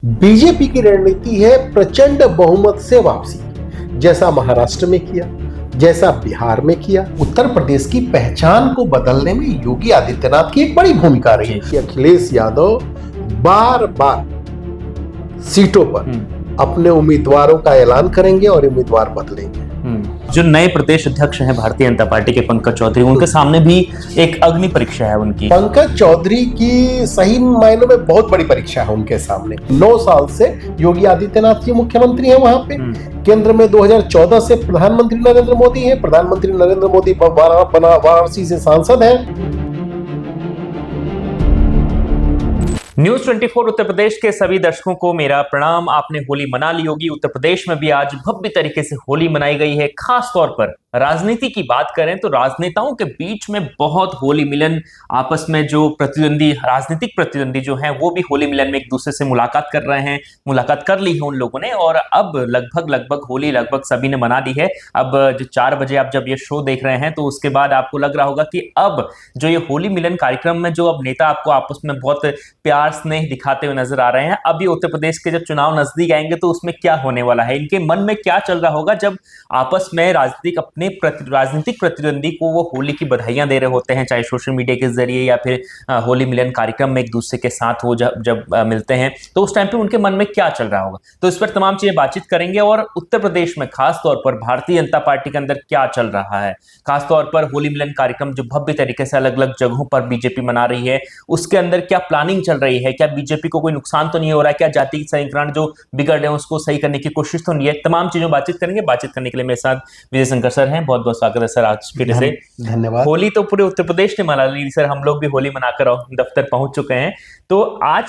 BJP की रणनीति है प्रचंड बहुमत से वापसी, जैसा महाराष्ट्र में किया, जैसा बिहार में किया। उत्तर प्रदेश की पहचान को बदलने में योगी आदित्यनाथ की एक बड़ी भूमिका रही है कि अखिलेश यादव बार बार सीटों पर अपने उम्मीदवारों का ऐलान करेंगे और उम्मीदवार बदलेंगे। जो नए प्रदेश अध्यक्ष हैं भारतीय जनता पार्टी के पंकज चौधरी, उनके सामने भी एक अग्नि परीक्षा है उनकी। पंकज चौधरी की सही मायनों में बहुत बड़ी परीक्षा है उनके सामने। 9 साल से योगी आदित्यनाथ जी मुख्यमंत्री हैं वहां पे। केंद्र में 2014 से प्रधानमंत्री नरेंद्र मोदी हैं। प्रधानमंत्री नरेंद्र मोदी वाराणसी से सांसद हैं। न्यूज 24 उत्तर प्रदेश के सभी दर्शकों को मेरा प्रणाम। आपने होली मना ली होगी। उत्तर प्रदेश में भी आज भव्य तरीके से होली मनाई गई है। खास तौर पर राजनीति की बात करें तो राजनेताओं के बीच में बहुत होली मिलन, आपस में जो प्रतिद्वंदी, राजनीतिक प्रतिद्वंदी जो हैं वो भी होली मिलन में एक दूसरे से मुलाकात कर रहे हैं। मुलाकात कर ली है उन लोगों ने और अब लगभग होली लगभग सभी ने मना ली है। अब जो 4 बजे आप जब ये शो देख रहे हैं तो उसके बाद आपको लग रहा होगा कि अब जो ये होली मिलन कार्यक्रम में जो अब नेता आपको आपस में बहुत प्यार स्नेह दिखाते हुए नजर आ रहे हैं, अब ये उत्तर प्रदेश के जब चुनाव नजदीक आएंगे तो उसमें क्या होने वाला है, इनके मन में क्या चल रहा होगा जब आपस में राजनीतिक प्रतिद्वंदी को वो होली की बधाइयां दे रहे होते हैं, चाहे सोशल मीडिया के जरिए या फिर होली मिलन कार्यक्रम में एक दूसरे के साथ वो जब मिलते हैं तो उस टाइम पे उनके मन में क्या चल रहा होगा। तो इस पर तमाम चीजें बातचीत करेंगे और उत्तर प्रदेश में खासतौर पर भारतीय जनता पार्टी के अंदर क्या चल रहा है, खासतौर पर होली मिलन कार्यक्रम जो भव्य तरीके से अलग अलग जगहों पर बीजेपी मना रही है उसके अंदर क्या प्लानिंग चल रही है, क्या बीजेपी को कोई नुकसान तो नहीं हो रहा है, क्या जाति समीकरण जो बिगड़ रहे हैं उसको सही करने की कोशिश तो नहीं है। तमाम चीजों बातचीत करेंगे। बातचीत करने के लिए मेरे साथ विजय शंकर सर हैं। बहुत बहुत स्वागत है सर आज फिर से। धन्यवाद। होली तो पूरे उत्तर प्रदेश ने मना ली सर, हम लोग भी होली मनाकर दफ्तर पहुंच चुके हैं। तो आज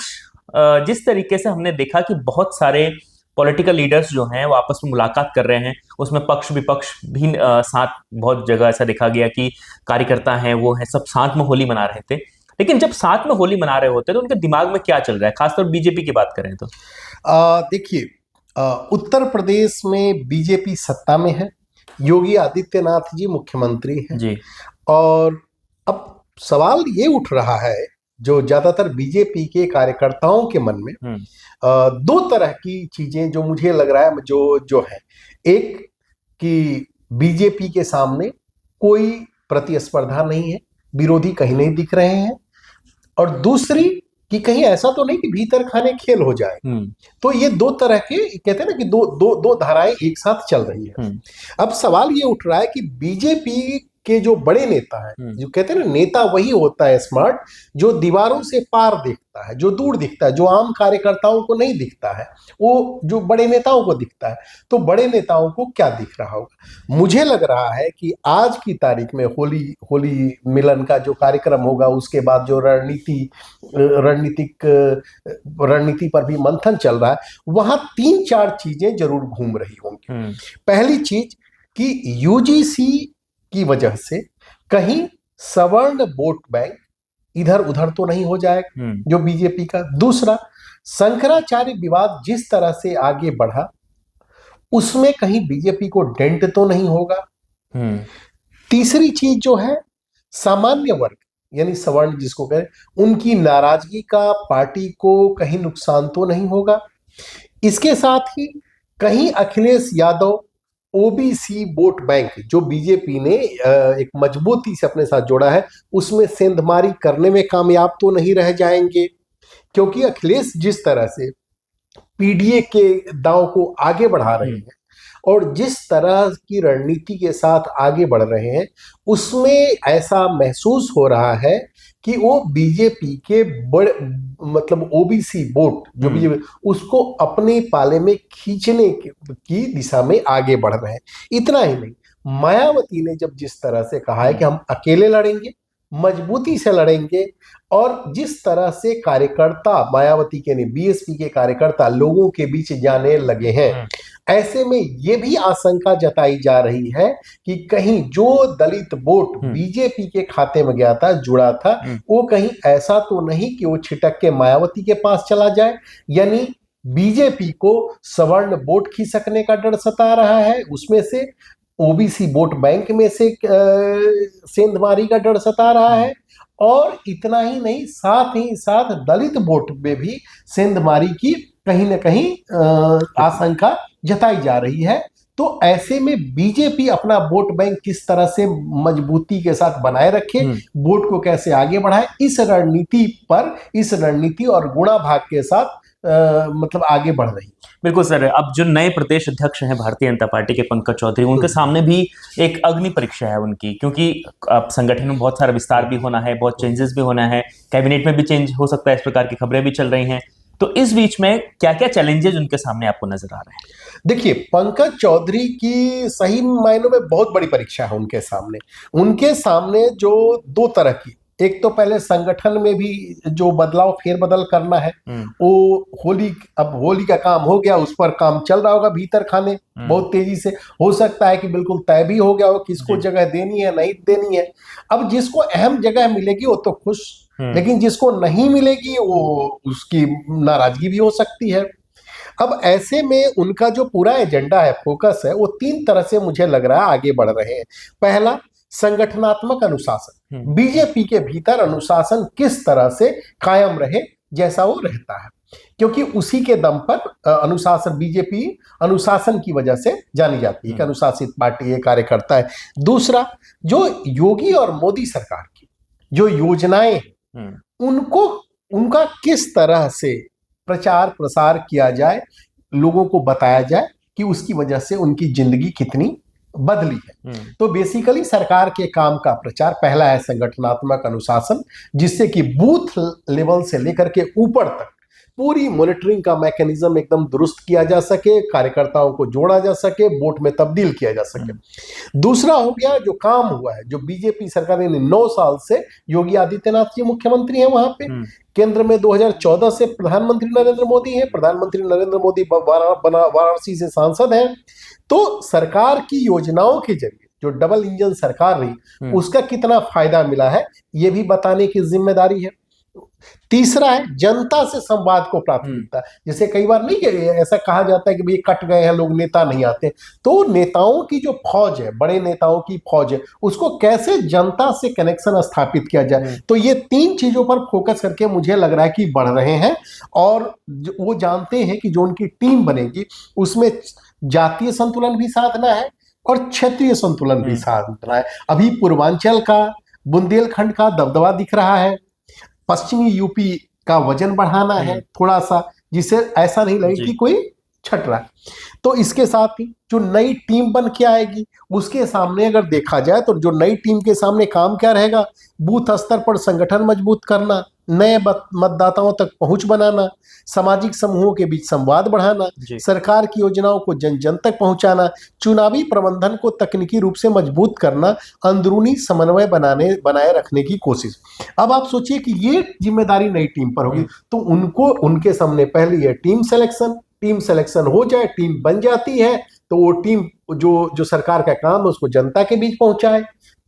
जिस तरीके से हमने देखा कि बहुत सारे पॉलिटिकल लीडर्स जो हैं वो आपस में मुलाकात कर रहे हैं, उसमें पक्ष विपक्ष भी साथ, बहुत जगह ऐसा देखा गया कि कार्यकर्ता हैं वो हैं सब साथ में होली मना रहे थे। लेकिन जब साथ में होली मना रहे होते हैं तो उनके दिमाग में क्या चल रहा है, खासतौर बीजेपी की बात करें तो? देखिए, उत्तर प्रदेश में बीजेपी सत्ता में है, योगी आदित्यनाथ जी मुख्यमंत्री हैं जी। और अब सवाल ये उठ रहा है जो ज्यादातर बीजेपी के कार्यकर्ताओं के मन में, 2 तरह की चीजें जो मुझे लग रहा है जो है। एक कि बीजेपी के सामने कोई प्रतिस्पर्धा नहीं है, विरोधी कहीं नहीं दिख रहे हैं, और दूसरी कि कहीं ऐसा तो नहीं कि भीतर खाने खेल हो जाए। तो ये 2 तरह के, कहते हैं ना कि दो धाराएं एक साथ चल रही है। अब सवाल ये उठ रहा है कि बीजेपी के जो बड़े नेता हैं, जो कहते हैं ना नेता वही होता है स्मार्ट, जो दीवारों से पार देखता है, जो दूर दिखता है, जो आम कार्यकर्ताओं को नहीं दिखता है, वो जो बड़े नेताओं को दिखता है। तो बड़े नेताओं को क्या दिख रहा होगा? मुझे लग रहा है कि आज की तारीख में होली मिलन का जो कार्यक्रम होगा उसके बाद जो रणनीति पर भी मंथन चल रहा है, वहां 3-4 चीजें जरूर घूम रही होंगी। पहली चीज कि यूजीसी की वजह से कहीं सवर्ण वोट बैंक इधर उधर तो नहीं हो जाएगा जो बीजेपी का। दूसरा, शंकराचार्य विवाद जिस तरह से आगे बढ़ा उसमें कहीं बीजेपी को डेंट तो नहीं होगा। तीसरी चीज जो है, सामान्य वर्ग यानी सवर्ण जिसको कहें, उनकी नाराजगी का पार्टी को कहीं नुकसान तो नहीं होगा। इसके साथ ही कहीं Akhilesh Yadav OBC vote bank जो बीजेपी ने एक मजबूती से अपने साथ जोड़ा है उसमें सेंधमारी करने में कामयाब तो नहीं रह जाएंगे, क्योंकि अखिलेश जिस तरह से पीडीए के दांव को आगे बढ़ा रहे हैं और जिस तरह की रणनीति के साथ आगे बढ़ रहे हैं उसमें ऐसा महसूस हो रहा है कि वो बीजेपी के बड़े, मतलब ओबीसी वोट जो बीजेपी उसको अपने पाले में खींचने की दिशा में आगे बढ़ रहे हैं। इतना ही नहीं, मायावती ने जब जिस तरह से कहा है कि हम अकेले लड़ेंगे, मजबूती से लड़ेंगे, और जिस तरह से कार्यकर्ता मायावती के नहीं बीएसपी के कार्यकर्ता लोगों के बीच जाने लगे हैं, ऐसे में ये भी आशंका जताई जा रही है कि कहीं जो दलित वोट बीजेपी के खाते में गया था, जुड़ा था, वो कहीं ऐसा तो नहीं कि वो छिटक के मायावती के पास चला जाए। यानी बीजेपी को सवर्ण वोट खिसकने का डर सता रहा है, उसमें से ओबीसी वोट बैंक में से सेंधमारी का डर सता रहा है, और इतना ही नहीं, साथ ही साथ दलित वोट में भी सेंधमारी की कहीं ना कहीं आशंका जताई जा रही है। तो ऐसे में बीजेपी अपना वोट बैंक किस तरह से मजबूती के साथ बनाए रखे, वोट को कैसे आगे बढ़ाए, इस रणनीति और गुणा भाग के साथ मतलब आगे बढ़ रही। बिल्कुल सर। अब जो नए प्रदेश अध्यक्ष हैं भारतीय जनता पार्टी के, पंकज चौधरी, उनके सामने भी एक अग्नि परीक्षा है उनकी, क्योंकि अब संगठन में बहुत सारा विस्तार भी होना है, बहुत चेंजेस भी होना है, कैबिनेट में भी चेंज हो सकता है, इस प्रकार की खबरें भी चल रही हैं। तो इस बीच में क्या क्या चैलेंजेस उनके सामने आपको नजर आ रहे हैं? देखिए, पंकज चौधरी की सही मायनों में बहुत बड़ी परीक्षा है उनके सामने। उनके सामने जो दो तरह की, एक तो पहले संगठन में भी जो बदलाव फेरबदल करना है, वो अब होली का काम हो गया, उस पर काम चल रहा होगा भीतर खाने बहुत तेजी से। हो सकता है कि बिल्कुल तय भी हो गया हो किसको जगह देनी है नहीं देनी है। अब जिसको अहम जगह मिलेगी वो तो खुश, लेकिन जिसको नहीं मिलेगी वो उसकी नाराजगी भी हो सकती है। अब ऐसे में उनका जो पूरा एजेंडा है, फोकस है, वो तीन तरह से मुझे लग रहा है आगे बढ़ रहे हैं। पहला, संगठनात्मक अनुशासन। बीजेपी के भीतर अनुशासन किस तरह से कायम रहे जैसा वो रहता है, क्योंकि उसी के दम पर अनुशासन, बीजेपी अनुशासन की वजह से जानी जाती है कि अनुशासित पार्टी है, कार्यकर्ता है। दूसरा, जो योगी और मोदी सरकार की जो योजनाएं उनको, उनका किस तरह से प्रचार प्रसार किया जाए, लोगों को बताया जाए कि उसकी वजह से उनकी जिंदगी कितनी बदली है। तो बेसिकली सरकार के काम का प्रचार पहला है, संगठनात्मक अनुशासन, जिससे कि बूथ लेवल से लेकर के ऊपर तक पूरी मॉनिटरिंग का मैकेनिज्म एकदम दुरुस्त किया जा सके, कार्यकर्ताओं को जोड़ा जा सके, वोट में तब्दील किया जा सके। दूसरा हो गया जो काम हुआ है, जो बीजेपी सरकार ने 9 साल से, योगी आदित्यनाथ जी मुख्यमंत्री हैं वहां पे, केंद्र में 2014 से प्रधानमंत्री नरेंद्र मोदी हैं, प्रधानमंत्री नरेंद्र मोदी वाराणसी से सांसद हैं। तो सरकार की योजनाओं के जरिए जो डबल इंजन सरकार रही, उसका कितना फायदा मिला है ये भी बताने की जिम्मेदारी है। तीसरा है जनता से संवाद को प्राथमिकता। जैसे कई बार नहीं ऐसा कहा जाता है कि भाई कट गए हैं लोग, नेता नहीं आते, तो नेताओं की जो फौज है, बड़े नेताओं की फौज है, उसको कैसे जनता से कनेक्शन स्थापित किया जाए। तो ये तीन चीजों पर फोकस करके मुझे लग रहा है कि बढ़ रहे हैं। और वो जानते हैं कि जो उनकी टीम बनेगी उसमें जातीय संतुलन भी साधना है और क्षेत्रीय संतुलन भी साधना है। अभी पूर्वांचल का, बुंदेलखंड का दबदबा दिख रहा है, पश्चिमी यूपी का वजन बढ़ाना है थोड़ा सा, जिससे ऐसा नहीं लगे कि कोई छट रहा है। तो इसके साथ ही जो नई टीम बन के आएगी उसके सामने अगर देखा जाए तो जो नई टीम के सामने काम क्या रहेगा, बूथ स्तर पर संगठन मजबूत करना, नए मतदाताओं तक पहुंच बनाना, सामाजिक समूहों के बीच संवाद बढ़ाना, सरकार की योजनाओं को जन जन तक पहुंचाना, चुनावी प्रबंधन को तकनीकी रूप से मजबूत करना, अंदरूनी समन्वय बनाए रखने की कोशिश। अब आप सोचिए कि ये जिम्मेदारी नई टीम पर होगी, तो उनके सामने पहले ये टीम सिलेक्शन हो जाए, टीम बन जाती है तो वो टीम जो सरकार का काम है उसको जनता के बीच पहुंचाए,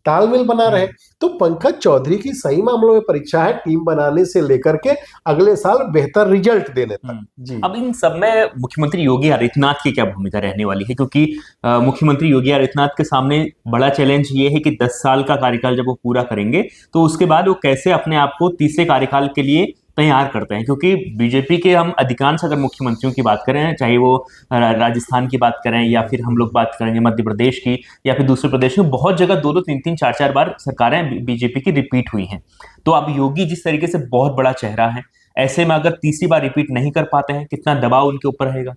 तालमेल बना रहे। तो पंकज चौधरी की सही मामलों में परीक्षा है टीम बनाने से लेकर के अगले साल बेहतर रिजल्ट देने तक। जी। अब इन सब में मुख्यमंत्री योगी आदित्यनाथ की क्या भूमिका रहने वाली है, क्योंकि मुख्यमंत्री योगी आदित्यनाथ के सामने बड़ा चैलेंज ये है कि 10 साल का कार्यकाल जब वो पूरा करेंगे तो उसके बाद वो कैसे अपने आप को तीसरे कार्यकाल के लिए तैयार करते हैं। क्योंकि बीजेपी के हम अधिकांश अगर मुख्यमंत्रियों की बात करें, चाहे वो राजस्थान की बात करें या फिर हम लोग बात करेंगे मध्य प्रदेश की या फिर दूसरे प्रदेश में, बहुत जगह 2-2, 3-3, 4-4 बार सरकारें बीजेपी की रिपीट हुई हैं। तो अब योगी जिस तरीके से बहुत बड़ा चेहरा है, ऐसे में अगर तीसरी बार रिपीट नहीं कर पाते हैं, कितना दबाव उनके ऊपर रहेगा?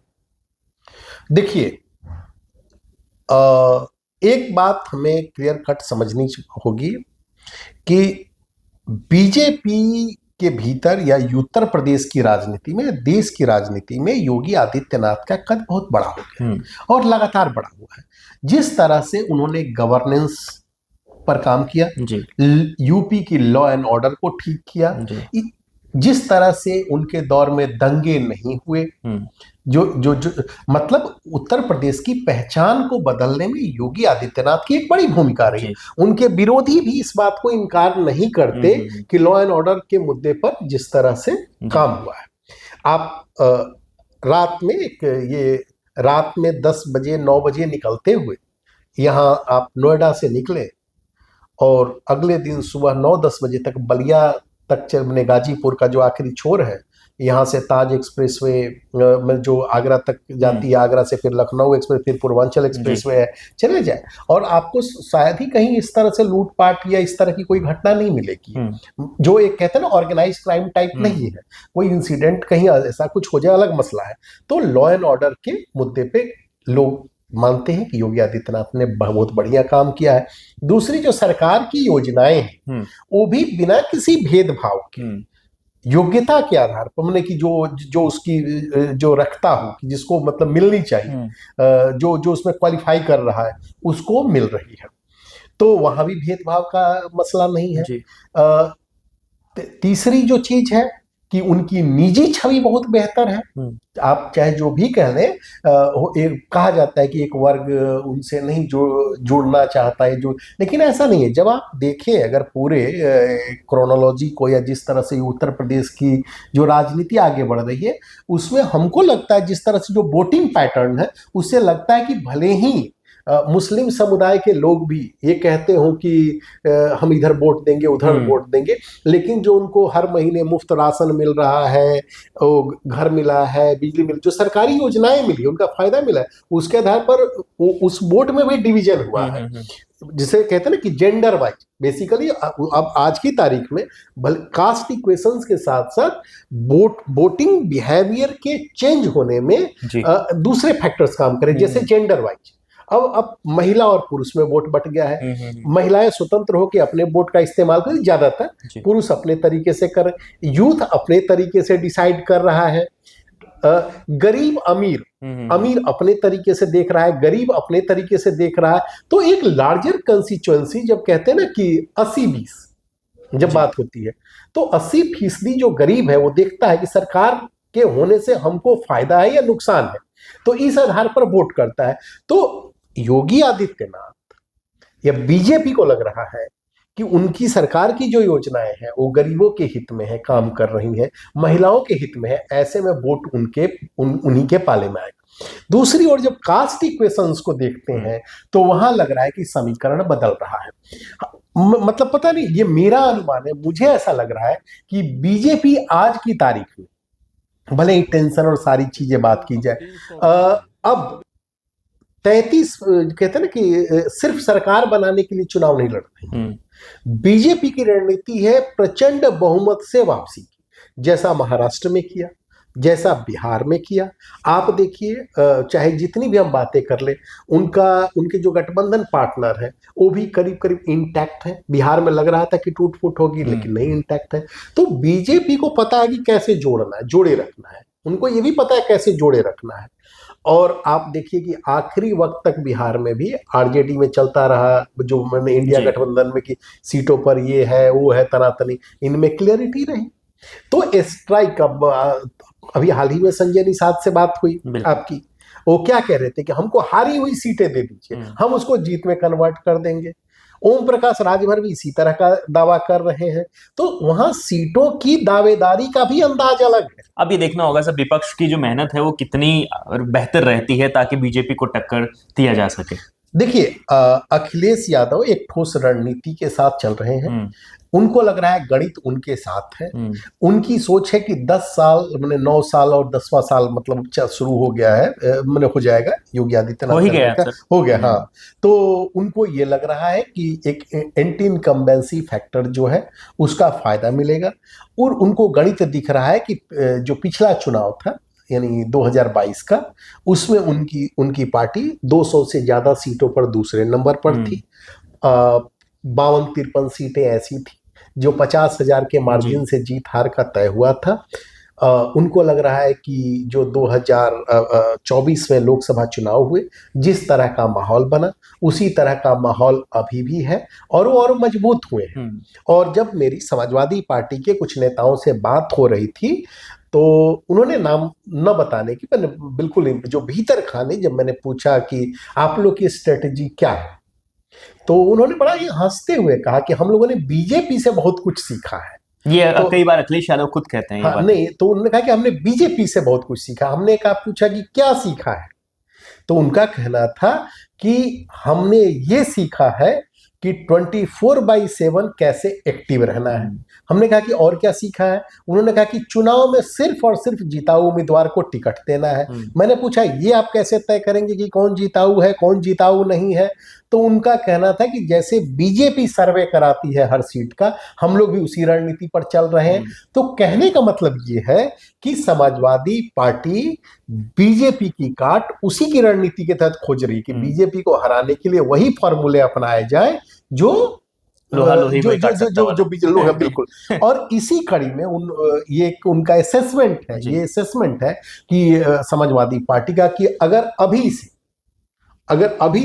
देखिए, एक बात हमें क्लियर कट समझनी होगी कि बीजेपी के भीतर या उत्तर प्रदेश की राजनीति में, देश की राजनीति में योगी आदित्यनाथ का कद बहुत बड़ा हो गया और लगातार बड़ा हुआ है। जिस तरह से उन्होंने गवर्नेंस पर काम किया, यूपी की लॉ एंड ऑर्डर को ठीक किया, जिस तरह से उनके दौर में दंगे नहीं हुए, जो मतलब उत्तर प्रदेश की पहचान को बदलने में योगी आदित्यनाथ की एक बड़ी भूमिका रही। उनके विरोधी भी इस बात को इनकार नहीं करते कि लॉ एंड ऑर्डर के मुद्दे पर जिस तरह से काम हुआ है। आप रात में 10 बजे 9 बजे निकलते हुए यहाँ आप नोएडा से निकले और अगले दिन सुबह 9-10 बजे तक बलिया तक, गाजीपुर का जो आखिरी छोर है यहाँ से ताज एक्सप्रेसवे में जो आगरा तक जाती है, आगरा से फिर लखनऊ एक्सप्रेस, फिर पूर्वांचल एक्सप्रेसवे है, चले जाए और आपको शायद ही कहीं इस तरह से लूटपाट या इस तरह की कोई घटना नहीं मिलेगी जो एक कहते हैं ना ऑर्गेनाइज क्राइम टाइप नहीं है। कोई इंसिडेंट कहीं ऐसा कुछ हो जाए अलग मसला है। तो लॉ एंड ऑर्डर के मुद्दे पे लोग मानते हैं कि योगी आदित्यनाथ ने बहुत बढ़िया काम किया है। दूसरी जो सरकार की योजनाएं हैं वो भी बिना किसी भेदभाव के योग्यता के आधार पर, मैंने कि जो उसकी जो रखता हो कि जिसको मतलब मिलनी चाहिए, जो उसमें क्वालिफाई कर रहा है उसको मिल रही है, तो वहां भी भेदभाव का मसला नहीं है। तीसरी जो चीज है कि उनकी निजी छवि बहुत बेहतर है। आप चाहे जो भी कह लें, कहा जाता है कि एक वर्ग उनसे नहीं जुड़ना चाहता है, लेकिन ऐसा नहीं है। जब आप देखें अगर पूरे क्रोनोलॉजी को, या जिस तरह से उत्तर प्रदेश की जो राजनीति आगे बढ़ रही है उसमें हमको लगता है जिस तरह से जो वोटिंग पैटर्न है उससे लगता है कि भले ही मुस्लिम समुदाय के लोग भी ये कहते हो कि हम इधर वोट देंगे उधर वोट देंगे, लेकिन जो उनको हर महीने मुफ्त राशन मिल रहा है, घर मिला है, बिजली मिल, जो सरकारी योजनाएं मिली उनका फायदा मिला है, उसके आधार पर उस वोट में भी डिवीजन हुआ है, जिसे कहते हैं ना कि जेंडर वाइज बेसिकली। अब आज की तारीख में कास्ट इक्वेशंस के साथ साथ वोटिंग बिहेवियर के चेंज होने में दूसरे फैक्टर्स काम करें, जैसे जेंडर वाइज। अब महिला और पुरुष में वोट बट गया है। महिलाएं स्वतंत्र होकर अपने वोट का इस्तेमाल करें, ज्यादातर पुरुष अपने तरीके से कर, यूथ अपने तरीके से डिसाइड कर रहा है, गरीब अमीर अपने तरीके से देख रहा है, गरीब अपने तरीके से देख रहा है। तो एक लार्जर कंस्टिट्यूएंसी, जब कहते हैं ना कि 80-20 जब बात होती है, तो 80% जो गरीब है वो देखता है कि सरकार के होने से हमको फायदा है या नुकसान है, तो इस आधार पर वोट करता है। तो योगी आदित्यनाथ या बीजेपी को लग रहा है कि उनकी सरकार की जो योजनाएं हैं वो गरीबों के हित में है, काम कर रही हैं, महिलाओं के हित में है, ऐसे में वोट उन्हीं के पाले में आएगा। दूसरी ओर जब कास्ट इक्वेशंस को देखते हैं तो वहां लग रहा है कि समीकरण बदल रहा है। मतलब पता नहीं, ये मेरा अनुमान है, मुझे ऐसा लग रहा है कि बीजेपी आज की तारीख में, भले ही टेंशन और सारी चीजें बात की जाए, अब 33 कहते हैं ना कि सिर्फ सरकार बनाने के लिए चुनाव नहीं लड़ते। बीजेपी की रणनीति है प्रचंड बहुमत से वापसी की, जैसा महाराष्ट्र में किया, जैसा बिहार में किया। आप देखिए, चाहे जितनी भी हम बातें कर ले, उनके जो गठबंधन पार्टनर है वो भी करीब करीब इंटैक्ट है। बिहार में लग रहा था कि टूट फूट होगी, लेकिन नहीं, इंटैक्ट है। तो बीजेपी को पता है कि कैसे जोड़ना है, जोड़े रखना है, उनको ये भी पता है कैसे जोड़े रखना है। और आप देखिए कि आखिरी वक्त तक बिहार में भी आरजेडी में चलता रहा, जो मैंने इंडिया गठबंधन में की सीटों पर ये है वो है, तनातनी, इनमें क्लियरिटी नहीं। तो स्ट्राइक, अभी हाल ही में संजय निषाद से बात हुई आपकी, वो क्या कह रहे थे कि हमको हारी हुई सीटें दे दीजिए, हम उसको जीत में कन्वर्ट कर देंगे। ओम प्रकाश राजभर भी इसी तरह का दावा कर रहे हैं। तो वहां सीटों की दावेदारी का भी अंदाज अलग है। अब ये देखना होगा सब विपक्ष की जो मेहनत है वो कितनी बेहतर रहती है ताकि बीजेपी को टक्कर दिया जा सके। देखिए, अखिलेश यादव एक ठोस रणनीति के साथ चल रहे हैं। उनको लग रहा है गणित उनके साथ है। उनकी सोच है कि 10 साल, मैंने 9 साल और 10वां साल मतलब शुरू हो गया है, मैंने हो जाएगा योगी आदित्यनाथ हो गया हाँ। तो उनको ये लग रहा है कि एक एंटी इनकम्बेंसी फैक्टर जो है उसका फायदा मिलेगा। और उनको गणित दिख रहा है कि जो पिछला चुनाव था यानी 2022 का, उसमें उनकी पार्टी 200 से ज्यादा सीटों पर दूसरे नंबर पर थी। 52-53 सीटें ऐसी थी जो 50,000 के मार्जिन से जीत हार का तय हुआ था। उनको लग रहा है कि जो 2024 में लोकसभा चुनाव हुए, जिस तरह का माहौल बना उसी तरह का माहौल अभी भी है और वो और मजबूत हुए हैं। और जब मेरी समाजवादी पार्टी के कुछ नेताओं से बात हो रही थी तो उन्होंने नाम न बताने की, मैंने बिल्कुल जो भीतर खाने, जब मैंने पूछा कि आप लोग की स्ट्रेटेजी क्या है, तो उन्होंने बड़ा ही हंसते हुए कहा कि हम लोगों ने बीजेपी से बहुत कुछ सीखा है। ये तो कई बार अखिलेश यादव खुद कहते हैं। हाँ, नहीं, तो उन्होंने कहा कि हमने बीजेपी से बहुत कुछ सीखा। हमने कहा, पूछा कि क्या सीखा है, तो उनका कहना था कि हमने ये सीखा है कि 24/7 कैसे एक्टिव रहना है। हमने कहा कि और क्या सीखा है? उन्होंने कहा कि चुनाव में सिर्फ और सिर्फ जिताऊ उम्मीदवार को टिकट देना है। मैंने पूछा ये आप कैसे तय करेंगे कि कौन जिताऊ है कौन जिताऊ नहीं है? तो उनका कहना था कि जैसे बीजेपी सर्वे कराती है हर सीट का, हम लोग भी उसी रणनीति पर चल रहे हैं। तो कहने का मतलब ये है कि समाजवादी पार्टी बीजेपी की काट उसी की रणनीति के तहत खोज रही कि बीजेपी को हराने के लिए वही फॉर्मूले अपनाए जाए जो लोहा लोही में काट सकता वाला। जो लोहा बिल्कुल। और इसी कड़ी में ये एक उनका असेसमेंट है, जी। ये असेसमेंट है कि समाजवादी पार्टी का कि अगर अभी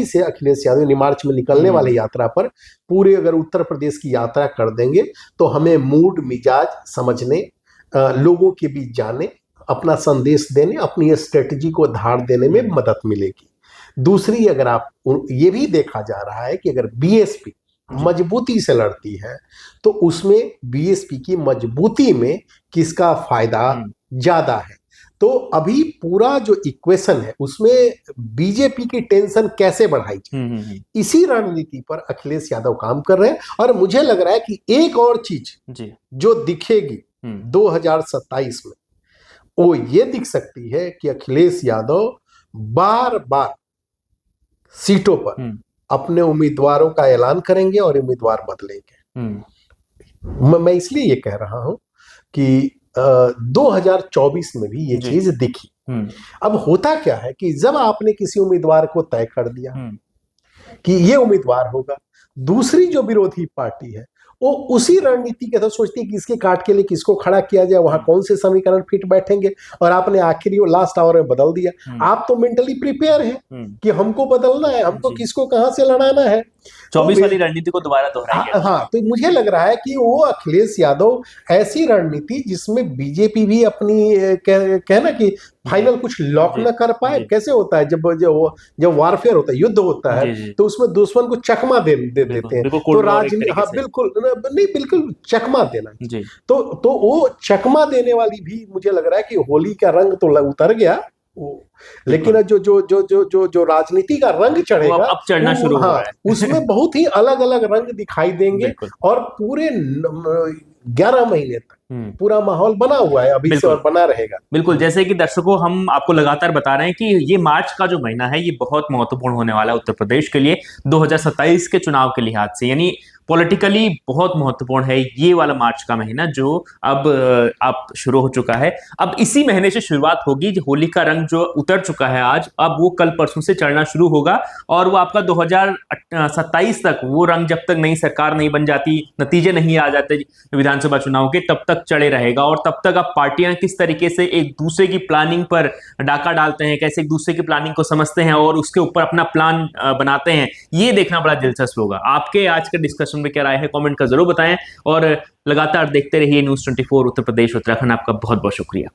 से अखिलेश यादव मार्च में निकलने वाले यात्रा पर पूरे अगर उत्तर प्रदेश की यात्रा कर देंगे तो हमें मूड मिजाज समझने, लोगों के बीच जाने, अपना संदेश देने, अपनी स्ट्रेटजी को धार देने में मदद मिलेगी। दूसरी, अगर आप ये भी देखा जा रहा है कि अगर बीएसपी मजबूती से लड़ती है तो उसमें बीएसपी की मजबूती में किसका फायदा ज्यादा है। तो अभी पूरा जो इक्वेशन है उसमें बीजेपी की टेंशन कैसे बढ़ाई जाए, इसी रणनीति पर अखिलेश यादव काम कर रहे हैं। और मुझे लग रहा है कि एक और चीज जो दिखेगी 2027 में वो ये दिख सकती है कि अखिलेश यादव बार बार सीटों पर अपने उम्मीदवारों का ऐलान करेंगे और उम्मीदवार बदलेंगे। मैं इसलिए ये कह रहा हूं कि 2024 में भी ये चीज दिखी। अब होता क्या है कि जब आपने किसी उम्मीदवार को तय कर दिया कि ये उम्मीदवार होगा, दूसरी जो विरोधी पार्टी है वो उसी रणनीति के तहत सोचती है कि इसके काट के लिए किसको खड़ा किया जाए, वहां कौन से समीकरण फिट बैठेंगे, और आपने आखिरी लास्ट आवर में बदल दिया। आप तो मेंटली प्रिपेयर हैं कि हमको बदलना है, हमको किसको कहां से लड़ाना है। 24 वाली रणनीति को दोबारा दोहराएंगे। हाँ, तो मुझे लग रहा है कि वो अखिलेश यादव ऐसी रणनीति जिसमें बीजेपी भी अपनी कहना कि फाइनल कुछ लॉक न कर पाए। कैसे होता है जब वारफेयर होता है, युद्ध होता है, तो उसमें दुश्मन को चकमा दे देते हैं। तो राजनीति, हाँ बिल्कुल नहीं, बिल्कुल चकमा देना। तो वो चकमा देने वाली भी मुझे लग रहा है कि होली का रंग तो उतर गया, लेकिन जो राजनीति का रंग चढ़ेगा अब चढ़ना शुरू हो रहा है। उसमें बहुत ही अलग अलग रंग दिखाई देंगे और पूरे 11 महीने तक पूरा माहौल बना हुआ है अभी से और बना रहेगा। बिल्कुल, जैसे कि दर्शकों हम आपको लगातार बता रहे हैं कि ये मार्च का जो महीना है ये बहुत महत्वपूर्ण होने वाला है उत्तर प्रदेश के लिए 2027 के चुनाव के लिहाज से, यानी पॉलिटिकली बहुत महत्वपूर्ण है ये वाला मार्च का महीना जो अब शुरू हो चुका है। अब इसी महीने से शुरुआत होगी, होली का रंग जो उतर चुका है आज, अब वो कल परसों से चढ़ना शुरू होगा और वो आपका 2027 तक वो रंग, जब तक नई सरकार नहीं बन जाती, नतीजे नहीं आ जाते विधानसभा चुनाव के, तब तक चढ़े रहेगा। और तब तक अब पार्टियां किस तरीके से एक दूसरे की प्लानिंग पर डाका डालते हैं, कैसे एक दूसरे की प्लानिंग को समझते हैं और उसके ऊपर अपना प्लान बनाते हैं, ये देखना बड़ा दिलचस्प होगा। आपके आज के डिस्कशन में क्या राय है, कमेंट कर जरूर बताएं और लगातार देखते रहिए न्यूज़ 24 उत्तर प्रदेश उत्तराखंड। आपका बहुत बहुत शुक्रिया।